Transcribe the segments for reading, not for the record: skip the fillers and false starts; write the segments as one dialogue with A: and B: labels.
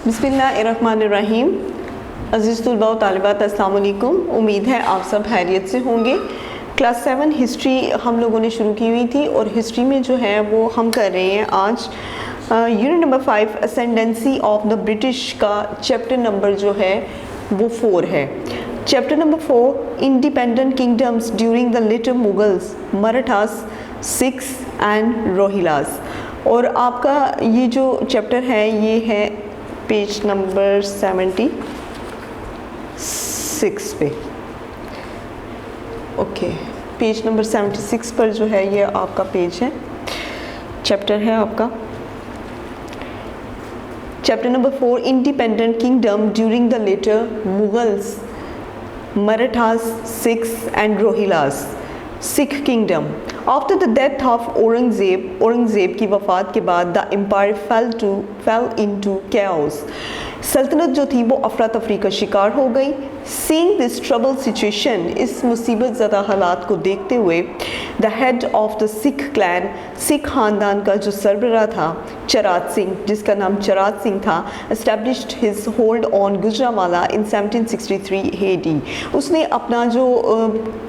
A: बिस्मिल्लाहिर्रहमानिर्रहीम। अज़ीज़ तुलबा व तालिबात, अस्सलाम वालेकुम। उम्मीद है आप सब खैरियत से होंगे। क्लास 7 हिस्ट्री हम लोगों ने शुरू की हुई थी और हिस्ट्री में जो है वो हम कर रहे हैं आज unit number 5 ascendancy of the British का चैप्टर नंबर जो है वो 4 है। Chapter number 4 independent kingdoms during the later Mughals, Marathas, Sikhs and Rohillas. और आपका ये जो चैप्टर है ये है पेज नंबर 76 पे। ओके, पेज नंबर 76 पर जो है ये आपका पेज है, चैप्टर है आपका chapter number 4 independent kingdom during the later Mughals, Marathas, Sikhs and Rohillas. Sikh kingdom. After the death of Aurangzeb की वफ़ात के बाद the empire fell into chaos. सल्तनत जो थी वो अफरा तफरी का शिकार हो गई। सीइंग दिस ट्रबल सिचुएशन, इस मुसीबत ज़दा हालात को देखते हुए the head of the Sikh clan, Sikh ख़ानदान का जो सरबराह था चरात सिंह, जिसका नाम चरात सिंह था, established his hold on Gujranwala in 1763 AD। उसने अपना जो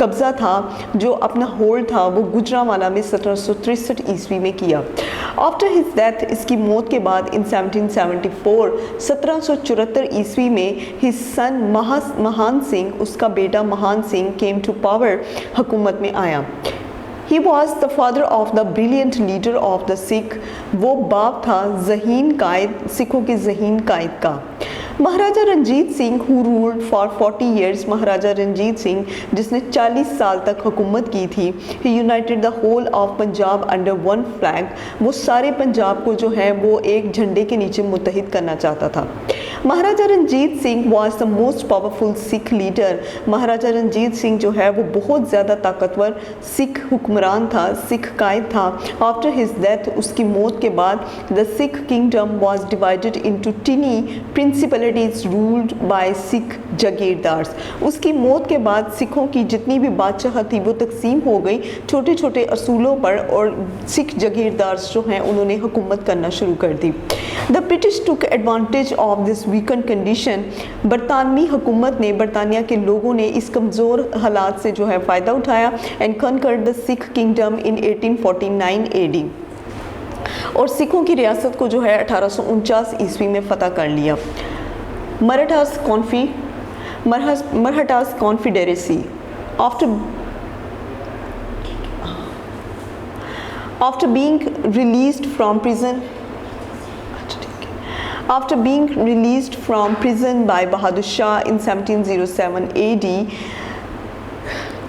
A: कब्ज़ा था, जो अपना होल्ड था, वो गुजरांवाला में 1763 ईस्वी में किया। आफ्टर हिज डेथ, इसकी मौत के बाद इन 1774 ईस्वी में हिज सन महान सिंह, उसका बेटा महान सिंह केम टू पावर, हुकूमत में आया। He was the father of the brilliant leader of the Sikh। वो बाप था ज़हीन कायद, सिखों के ज़हीन कायद का। Maharaja Ranjit Singh who ruled for 40 years, महाराजा रंजीत सिंह जिसने 40 साल तक हुकूमत की थी। He united the whole of Punjab under one flag। वो सारे पंजाब को जो है वो एक झंडे के नीचे मुत्तहिद करना चाहता था। महाराजा Ranjit Singh was the most powerful Sikh leader। महाराजा रंजीत सिंह जो है वो बहुत ज़्यादा ताकतवर सिख हुक्मरान था, सिख कायद था। आफ्टर हिज डेथ, उसकी मौत के बाद the Sikh kingdom was divided into tiny principalities ruled by Sikh जागीरदार्स। उसकी मौत के बाद सिखों की जितनी भी बादशाह थी वो तकसीम हो गई छोटे छोटे असूलों पर, और सिख जागीरदार्स जो हैं उन्होंने हुकूमत करना शुरू कर दी। The British took advantage of this weaken condition. बरतानवी हुकूमत ने, बरतानिया के लोगों ने इस कमज़ोर हालात से जो है फ़ायदा उठाया and conquered the Sikh kingdom in 1849 AD। और सिखों की रियासत को जो है 1849 ईस्वी में फ़तह कर लिया। Marathas कॉन्फिडेरेसी। After being released from prison by Bahadur Shah in 1707 AD,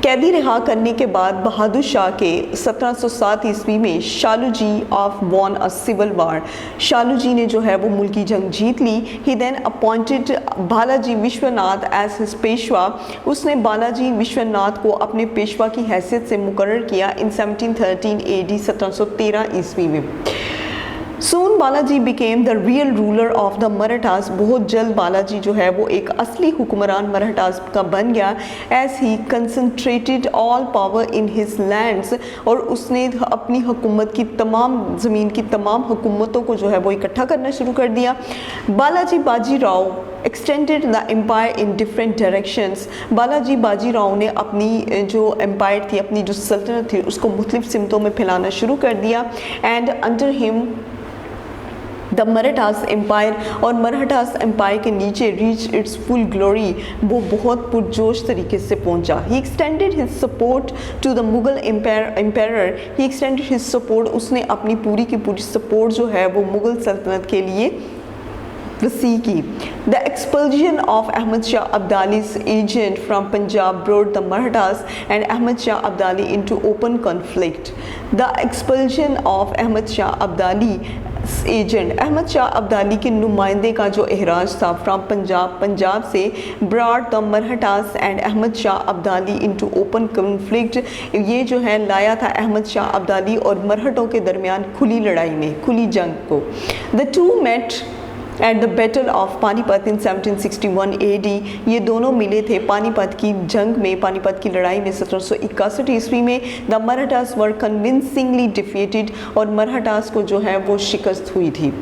A: कैदी रिहा करने के बाद बहादुर शाह के 1707 ईस्वी में Shahu ji of won a civil war, Shahu ji ने जो है वो मुल्की जंग जीत ली। He then appointed Balaji Vishwanath as his Peshwa. उसने बालाजी विश्वनाथ को अपने पेशवा की हैसियत से मुकर्रर किया इन 1713 AD, 1713 ईस्वी में। Soon Balaji became the real ruler of the Marathas। बहुत जल्द बालाजी जो है वो एक असली हुक्मरान मराठास का बन गया। As he concentrated all power in his lands, और उसने अपनी हुकूमत की तमाम ज़मीन की तमाम हुकूमतों को जो है वो इकट्ठा करना शुरू कर दिया। Balaji Bajirao extended the empire in different directions. Balaji Bajirao ने अपनी जो एम्पायर थी, अपनी जो सल्तनत थी, उसको मुख्तलिफ सिमतों में फैलाना शुरू कर दिया। And under him the Marathas empire, और मराठास एम्पायर के नीचे रीच इट्स फुल ग्लोरी, वो बहुत पुरजोश तरीके से पहुंचा। He extended his support to the Mughal empire. He extended his support, उसने अपनी पूरी की पूरी सपोर्ट जो है वो मुगल सल्तनत के लिए वसी की। The expulsion of Ahmad Shah Abdali's agent from Punjab brought the Marathas and Ahmad Shah Abdali into open conflict। The expulsion of Ahmad Shah Abdali agent, Ahmad Shah Abdali के नुमाइंदे का जो एहराज था फ्राम पंजाब से, brought the Marathas and Ahmad Shah Abdali into open conflict. ये जो है लाया था अहमद शाह अब्दाली और मराठों के दरमियान खुली लड़ाई में, खुली जंग को। The two met at the battle of Panipat in 1761 AD। ये दोनों मिले थे पानीपत की जंग में, पानीपत की लड़ाई में 1761 ईस्वी में। The Marathas were convincingly defeated, और मराठास को जो है वो शिकस्त हुई थी।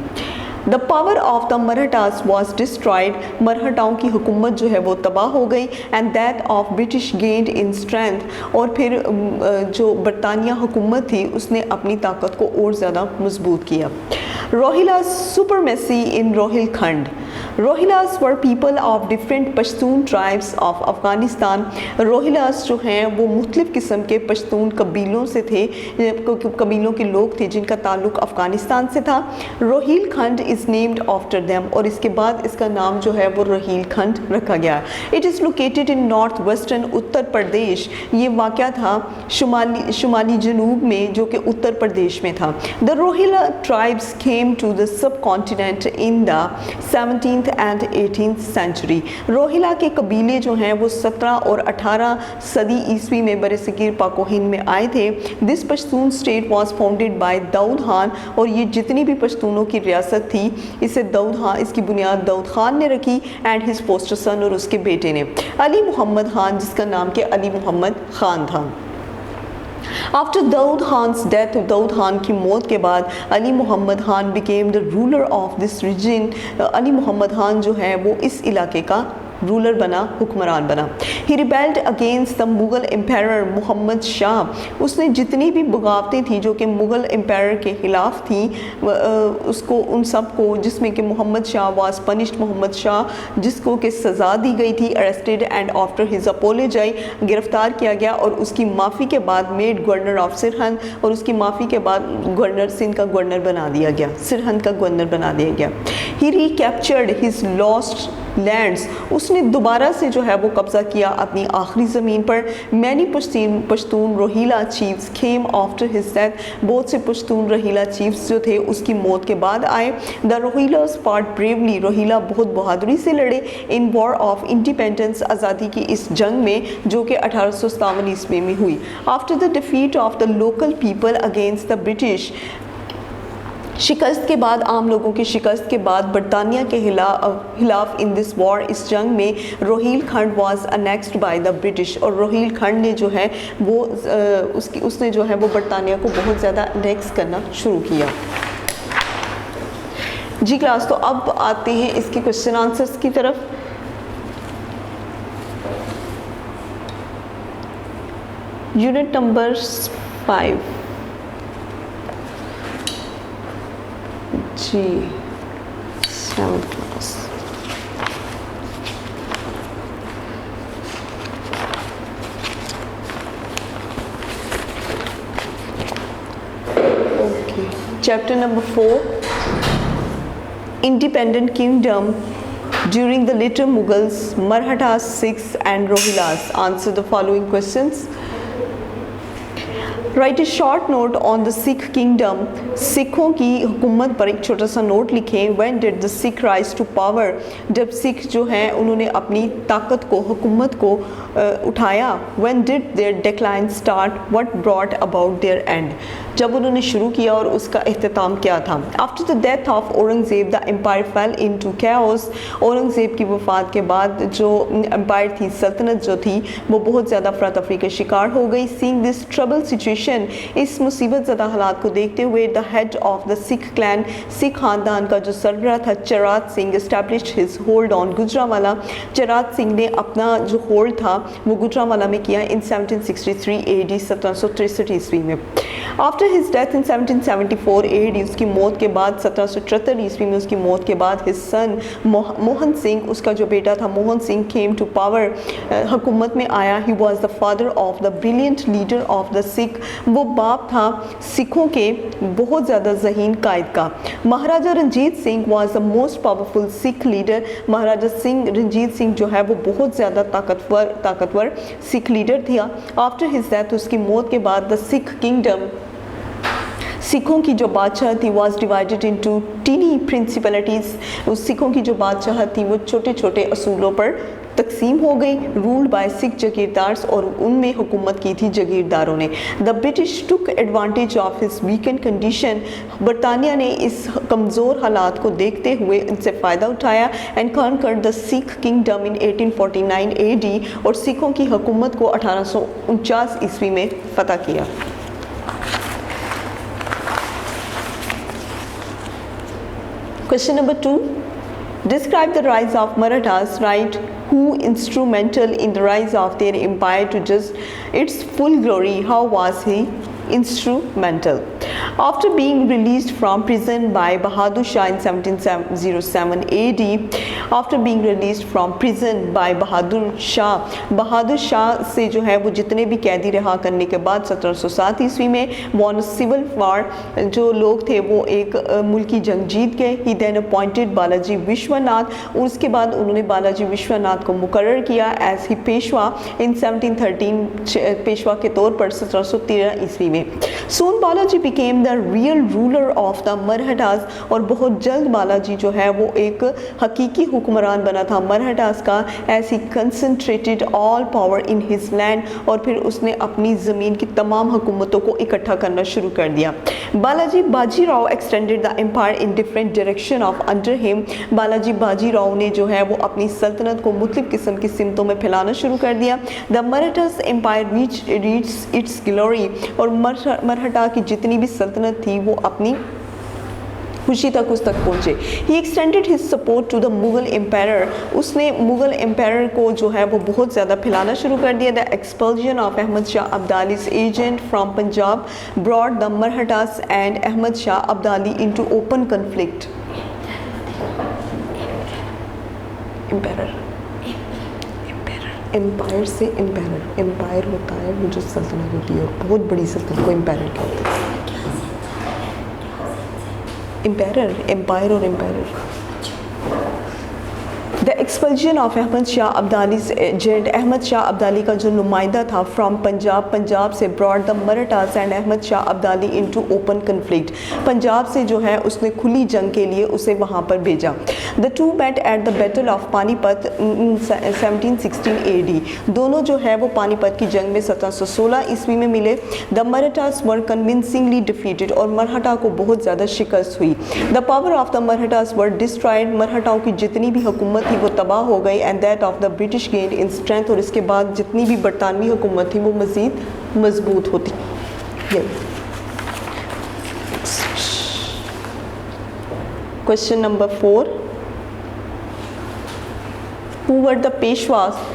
A: The power of the Marathas was destroyed, मराठाओं की हुकूमत जो है वो तबाह हो गई, and that of British gained in strength, और फिर जो बरतानिया हुकूमत थी उसने अपनी ताकत को और ज़्यादा मजबूत किया। Rohilla supremacy in Rohilkhand, Rohillas were people of different Pashtun tribes of Afghanistan, Rohillas जो हैं वो मुख्तलिफ़ किस्म के पश्तून कबीलों से थे, कबीलों के लोग थे जिनका ताल्लुक़ अफ़गानिस्तान से था। Rohilkhand is named after them, और इसके बाद इसका नाम जो है वो रोहिलखंड रखा गया। It is located in north western Uttar Pradesh, ये वाक़या था शुमाली जनूब में जो कि उत्तर प्रदेश में था। The Rohilla tribes came to the subcontinent in the 17th and 18th century, Rohilla के कबीले जो हैं वो 17 और 18 सदी ईस्वी में बरसगीर पाको हिंद में आए थे। This Pashtun state was founded by Daud Khan, और ये जितनी भी पश्तूनों की रियासत थी इसे इसकी बुनियाद दाऊद खान ने रखी, एंड हिज फोस्टर सन, और उसके बेटे ने अली मोहम्मद खान, जिसका नाम के अली मोहम्मद खान था। आफ्टर दाऊद खान्स डेथ, दाऊद खान की मौत के बाद Ali Mohammad Khan became the ruler of this region, Ali Mohammad Khan जो है वो इस इलाके का रूलर बना, हुक्मरान बना। He rebelled against the Mughal empire Mohammad Shah, उसने जितनी भी बगावतें थी जो कि मुग़ल एम्पायर के ख़िलाफ़ थी उसको उन सब को, जिसमें कि मोहम्मद शाह वाज पनिश्ड, मोहम्मद शाह जिसको कि सज़ा दी गई थी, arrested and after his apology गिरफ्तार किया गया, और उसकी माफ़ी के बाद मेड गवर्नर ऑफ सिरहंद, और उसकी माफ़ी के बाद गवर्नर सिंध का गवर्नर बना दिया गया, सिरहंद का गवर्नर बना दिया गया। He recaptured his lost lands, उसने दोबारा से जो है वो कब्ज़ा किया अपनी आखिरी ज़मीन पर। Many Pashtun Rohilla chiefs came after his death, बहुत से पश्तून रोहिला चीफ्स जो थे उसकी मौत के बाद आए। द रोहिलास फाट ब्रेवली, रोहिला बहुत बहादुरी से लड़े इन वॉर ऑफ इंडिपेंडेंस, आज़ादी की इस जंग में जो कि 1857 ईस्वी में हुई। After the defeat of the local people against the British, शिकस्त के बाद, आम लोगों की शिकस्त के बाद बरतानिया के खिलाफ इन दिस वॉर, इस जंग में Rohilkhand was annexed by the British, और रोहिलखंड ने जो है वो उसने जो है वो बरतानिया को बहुत ज़्यादा अनेक्स करना शुरू किया। जी क्लास, तो अब आते हैं इसके क्वेश्चन आंसर्स की तरफ। यूनिट नंबर 5 जी 7th class. Okay, chapter number 4, independent kingdom during the later Mughals, Marathas, Sikhs and Rohilas. Answer the following questions. Write a short note on the Sikh kingdom, सिखों की हुकूमत पर एक छोटा सा नोट लिखें। When did the Sikh rise to power, जब सिख जो हैं उन्होंने अपनी ताकत को, हुकूमत को उठाया। When did their decline start, what brought about their end, जब उन्होंने शुरू किया और उसका इख्तिताम क्या था। After the death of Aurangzeb the empire fell into chaos, Aurangzeb की वफ़ात के बाद जो एम्पायर थी, सल्तनत जो थी, वो बहुत ज़्यादा अफरा तफरी का शिकार हो गई। सीइंग दिस ट्रबल सिचुएशन, इस मुसीबत ज़दा हालात को देखते हुए the head of the Sikh clan, Sikh खानदान का जो सरबराह था Charat Singh, established his hold on Gujranwala, Charat Singh ने अपना जो होल्ड था वो गुजरावाला में किया इन 1763 AD, 1763 ईस्वी में। After his death in 1774 AD, उसकी मौत के बाद 1773 ईस्वी में उसकी मौत के बाद हिज सन मोहन सिंह, उसका जो बेटा था Mohan Singh, came to power, हुकूमत में आया। He was the father of the brilliant leader of the Sikh, वो बाप था सिखों के बहुत ज़्यादा ज़हीन कायद का। Maharaja Ranjit Singh was the most powerful Sikh leader, Maharaja Ranjit Singh जो है वो बहुत ज़्यादा ताकतवर सिख लीडर था। आफ्टर हिज डेथ, उसकी मौत के बाद, द सिख किंगडम, सिखों की जो बादशाह थी वाज डिवाइडेड इनटू टीनी प्रिंसिपलिटीज़, उस सिखों की जो बादशाह थी वो छोटे छोटे असूलों पर तकसीम हो गई। रूल्ड बाय सिख जागीरदार्स, और उनमें हुकूमत की थी जागीरदारों ने। The British took advantage of his weekend condition, बरतानिया ने इस कमज़ोर हालात को देखते हुए इनसे फ़ायदा उठाया and conquered the Sikh kingdom in 1849 AD, और सिखों की हुकूमत को 1849 ईस्वी में फ़तह किया। Question number 2. Describe the rise of Marathas, right? Who instrumental in the rise of their empire to just its full glory? How was he instrumental? After being released from prison by Bahadur Shah in 1707 AD, after being released from prison by Bahadur Shah से जो है वो जितने भी कैदी रिहा करने के बाद 1707 ईस्वी में वॉन सिविल वार जो लोग थे वो एक मुल्की जंग जीत गए। He then appointed Balaji Vishwanath, उसके बाद उन्होंने बालाजी विश्वनाथ को मुकर्रर किया as he Peshwa in 1713 Peshwa के तौर पर 1713 ईस्वी में। Soon Balaji became the real ruler of the Marathas, और बहुत जल्द बालाजी जो है वो एक हकीकी हुक्मरान बना था मरहटास का, as he concentrated all power in his land, और फिर उसने अपनी ज़मीन की तमाम हुकूमतों को इकट्ठा करना शुरू कर दिया। Balaji Bajirao extended the empire in different direction of under him, Balaji Bajirao ने जो है वो अपनी सल्तनत को मुख्तलिफ किस्म की सिमतों में फैलाना शुरू कर दिया। The Marathas empire reach its glory, और मरहटा की जितनी भी सल्तनत थी वो अपनी खुशी तक उस तक पहुँचे। He extended his support to the Mughal empire, उसने मुगल एम्पायर को जो है वो बहुत ज़्यादा फैलाना शुरू कर दिया। The expulsion of Ahmad Shah Abdali's agent from Punjab brought the Marathas and Ahmad Shah Abdali into open conflict. Empire से एम्पायर होता है वो जो सल्तनत होती है, और बहुत बड़ी सल्तनत को एम्पायर कहते हैं। एम्पायर और एम्पायर। The expulsion of Ahmad Shah Abdali's agent, Ahmad Shah Abdali का जो नुमाइंदा था फ्रॉम पंजाब से brought the Marathas and Ahmad Shah Abdali into open conflict, Punjab से जो है उसने खुली जंग के लिए उसे वहाँ पर भेजा। The two met at the battle of Panipat 1716 AD, दोनों जो है वो पानीपत की जंग में 1716 ईस्वी में मिले। The Marathas were convincingly defeated, और मरहटा को बहुत ज़्यादा शिकस्त हुई। The power of the Marathas were destroyed, मरहटाओं की जितनी भी हुकूमत थी वो तबाह हो गई। And that of the British gained in strength, और इसके बाद जितनी भी बरतानवी हुकूमत थी वो मज़ीद मजबूत होती गई। Question number 4, who were the Peshwas,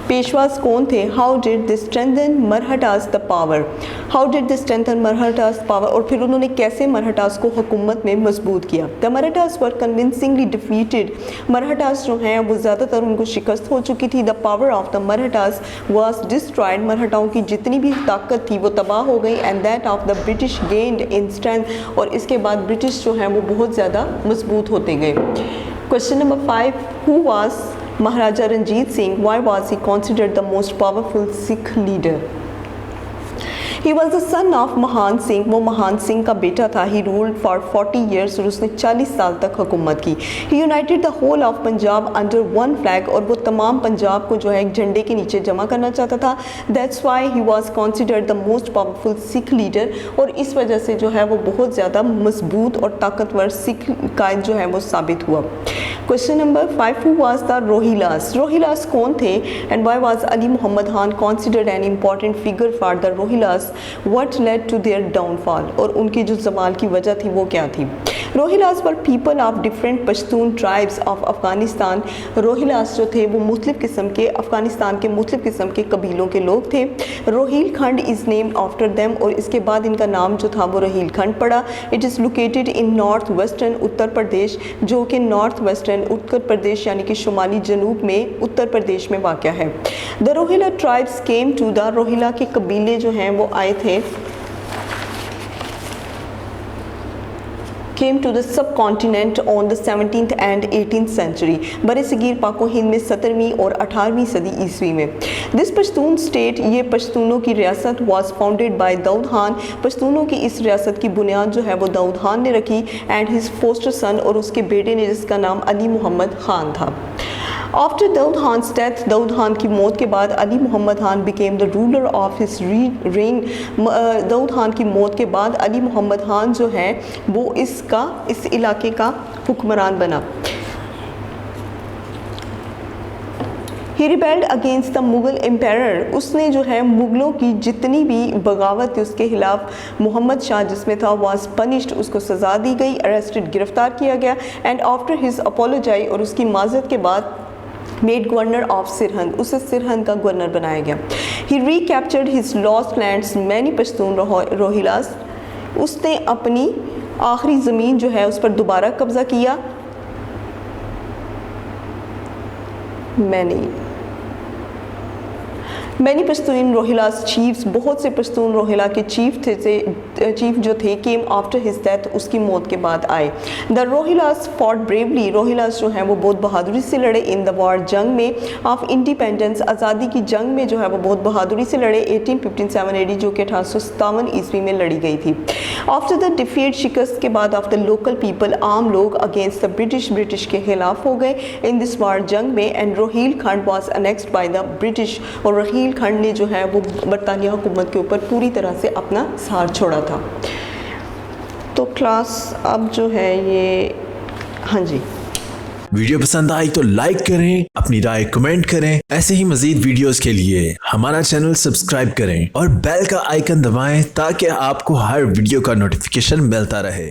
A: Peshwas कौन थे? How did they strengthen Marathas the power, how did they strengthen Marathas power, और फिर उन्होंने कैसे मरहटास को हुकूमत में मजबूत किया। The Marathas were convincingly defeated, Marathas जो हैं वो ज़्यादातर उनको शिकस्त हो चुकी थी। The power of the Marathas was destroyed, मरहटाओं की जितनी भी ताकत थी वो तबाह हो गई। And that of the British gained in strength, और इसके बाद ब्रिटिश जो हैं वो बहुत ज़्यादा मजबूत होते गए। Question number 5, who was Maharaja Ranjit Singh, why was he considered the most powerful Sikh leader? He was the son of महान सिंह, वो महान सिंह का बेटा था। He ruled for 40 years, और उसने 40 साल तक हुकूमत की। He united the whole of Punjab under one flag, और वो तमाम पंजाब को जो है एक झंडे के नीचे जमा करना चाहता था। That's why he was considered the most powerful Sikh leader, और इस वजह से जो है वो बहुत ज़्यादा मजबूत और ताकतवर सिख कायद जो है वो साबित हुआ। Question number 5, who was the Rohillas, Rohillas कौन थे? And why was Ali Mohammad Khan considered an important figure for the Rohillas, what led to their downfall, और उनकी जो जवाल की वजह थी वो क्या थी? Rohillas were people of different Pashtun tribes of Afghanistan, Rohillas जो थे वो मुख्तलिफ किस्म के अफ़गानिस्तान के मुख्तलिफ किस्म के कबीलों के लोग थे। रोहिल खंड इज़ नेम्ड आफ्टर देम, और इसके बाद इनका नाम जो था वो रोहिल खंड पड़ा। It is located in north western Uttar Pradesh, जो कि नॉर्थ वेस्टर्न उत्तर प्रदेश यानी कि शुमाली जनूब में उत्तर प्रदेश में वाक़या है। The Rohilla tribes came to the, Rohilla के कबीले जो हैं वो आए थे came to the subcontinent on the 17th and 18th century, बरे सगीर पाको हिंद में 17वीं और 18वीं सदी ईस्वी में। दिस पश्तून स्टेट, ये पश्तूनों की रियासत was founded by Daud Khan, पश्तूनों की इस रियासत की बुनियाद जो है वो दाऊद खान ने रखी। एंड हिज फोस्टर सन, और उसके बेटे ने जिसका नाम अली मोहम्मद खान था। आफ्टर दाऊद खान्स डेथ, दाऊद खान की मौत के बाद Ali Mohammad Khan became the ruler of his reign, Daud Khan की मौत के बाद अली मोहम्मद खान जो है वो इस इलाके का हुक्मरान बना। He rebelled against the Mughal empire, उसने जो है मुगलों की जितनी भी बगावत थी उसके खिलाफ मोहम्मद शाह जिसमें था वाज पनिश्ड, उसको सज़ा दी गई, अरेस्टेड गिरफ्तार किया गया एंड आफ्टर हिज अपोलोजाई और उसकी माजरत के बाद मेड गवर्नर ऑफ सिरहंद, उसे सिरहंद का गवर्नर बनाया गया। He recaptured his lost lands many Pashtun Rohillas, उसने अपनी आखिरी ज़मीन जो है उस पर दोबारा कब्ज़ा किया। मैनी पश्तून रोहिलास चीफ्स, बहुत से पश्तून रोहिला के चीफ जो थे केम आफ्टर हिज डेथ, उसकी मौत के बाद आए। The Rohillas fought bravely, Rohillas जो हैं वो बहुत बहादुरी से लड़े इन द वॉर, जंग में ऑफ इंडिपेंडेंस, आज़ादी की जंग में जो है वो बहुत बहादुरी से लड़े 1857 AD जो कि 1857 ईस्वी में लड़ी गई थी। आफ्टर द डिफीट, शिकस्त के बाद ऑफ द लोकल पीपल, आम लोग अगेंस्ट द ब्रिटिश के खिलाफ हो गए इन दिस वॉर जंग में एंड रोहिल खंड was annexed by the British, और रोहिल खंड ने जो है वो बरतानिया हुकूमत के ऊपर पूरी तरह से अपना सार छोड़ा था। तो क्लास अब जो है ये, हाँ जी,
B: वीडियो पसंद आई तो लाइक करें, अपनी राय कमेंट करें। ऐसे ही मजीद वीडियोस के लिए हमारा चैनल सब्सक्राइब करें और बेल का आइकन दबाएं ताकि आपको हर वीडियो का नोटिफिकेशन मिलता रहे।